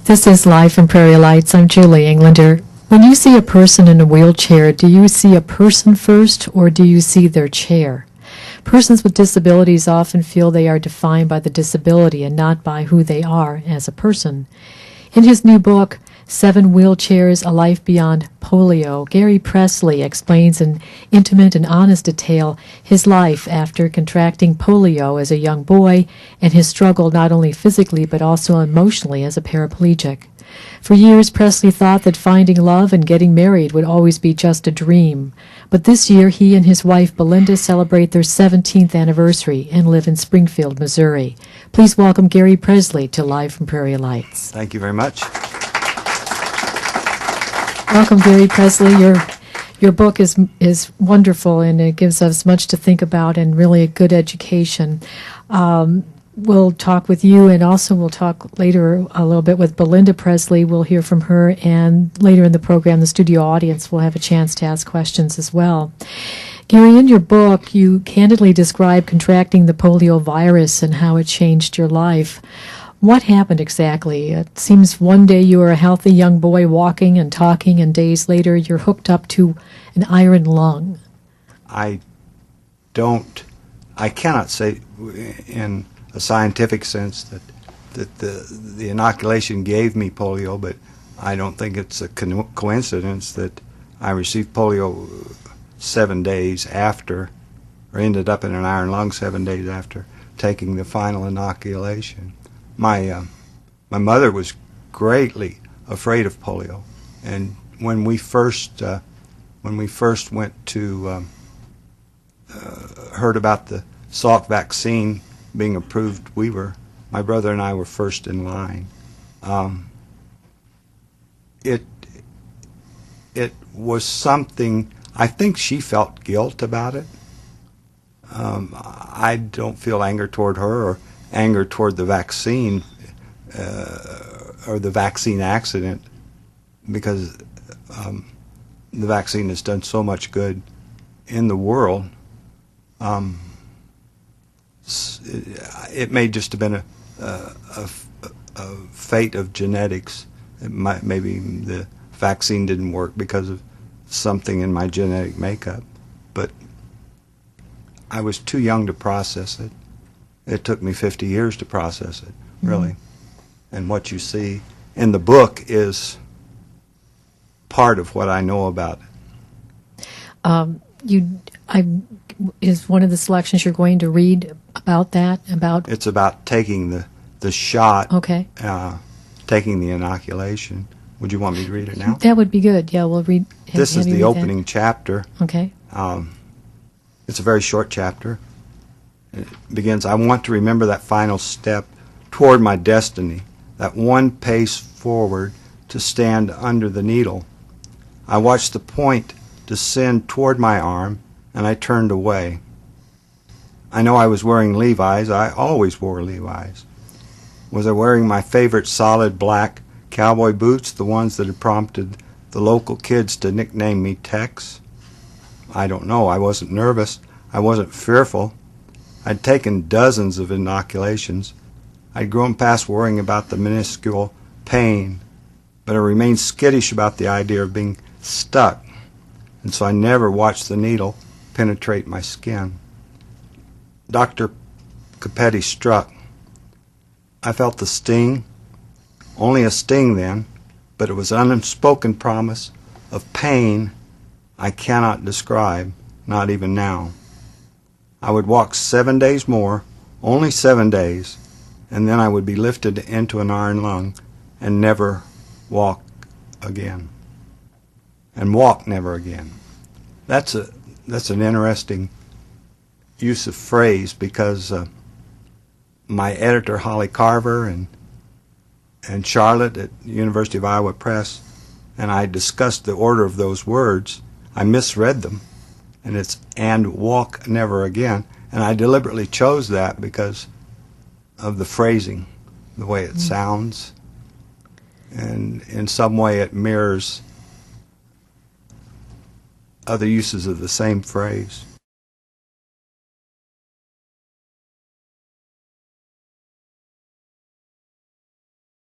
This is Live from Prairie Lights. I'm Julie Englander. When you see a person in a wheelchair, do you see a person first or do you see their chair? Persons with disabilities often feel they are defined by the disability and not by who they are as a person. In his new book, 7 Wheelchairs, A Life Beyond Polio, Gary Presley explains in intimate and honest detail his life after contracting polio as a young boy and his struggle not only physically but also emotionally as a paraplegic. For years, Presley thought that finding love and getting married would always be just a dream. But this year, he and his wife, Belinda, celebrate their 17th anniversary and live in Springfield, Missouri. Please welcome Gary Presley to Live from Prairie Lights. Thank you very much. Welcome, Gary Presley. Your book is wonderful, and it gives us much to think about and really a good education. We'll talk with you, and also we'll talk later a little bit with Belinda Presley. We'll hear from her, and later in the program, the studio audience will have a chance to ask questions as well. Gary, in your book, you candidly describe contracting the polio virus and how it changed your life. What happened exactly? It seems one day you were a healthy young boy walking and talking, and days later you're hooked up to an iron lung. I cannot say in a scientific sense that the inoculation gave me polio, but I don't think it's a coincidence that I received polio 7 days after, or ended up in an iron lung 7 days after taking the final inoculation. My mother was greatly afraid of polio, and when we first went to heard about the Salk vaccine being approved, my brother and I were first in line. It was something. I think she felt guilt about it. I don't feel anger toward her or anger toward the vaccine or the vaccine accident, because the vaccine has done so much good in the world. It may just have been a fate of genetics. Maybe the vaccine didn't work because of something in my genetic makeup, but I was too young to process it. It took me 50 years to process it, really. Mm-hmm. And what you see in the book is part of what I know about it. Is one of the selections you're going to read about that? It's about taking the shot, okay. Taking the inoculation. Would you want me to read it now? That would be good. Yeah, we'll read. This is the opening chapter. Okay. It's a very short chapter. It begins, I want to remember that final step toward my destiny, that one pace forward to stand under the needle. I watched the point descend toward my arm, and I turned away. I know I was wearing Levi's. I always wore Levi's. Was I wearing my favorite solid black cowboy boots, the ones that had prompted the local kids to nickname me Tex? I don't know. I wasn't nervous. I wasn't fearful. I'd taken dozens of inoculations. I'd grown past worrying about the minuscule pain, but I remained skittish about the idea of being stuck, and so I never watched the needle penetrate my skin. Dr. Capetti struck. I felt the sting, only a sting then, but it was an unspoken promise of pain I cannot describe, not even now. I would walk 7 days more, only 7 days, and then I would be lifted into an iron lung and never walk again. And walk never again. That's an interesting use of phrase, because my editor, Holly Carver, and Charlotte at the University of Iowa Press, and I discussed the order of those words. I misread them, and it's "and walk never again," and I deliberately chose that because of the phrasing, the way it sounds, and in some way it mirrors other uses of the same phrase.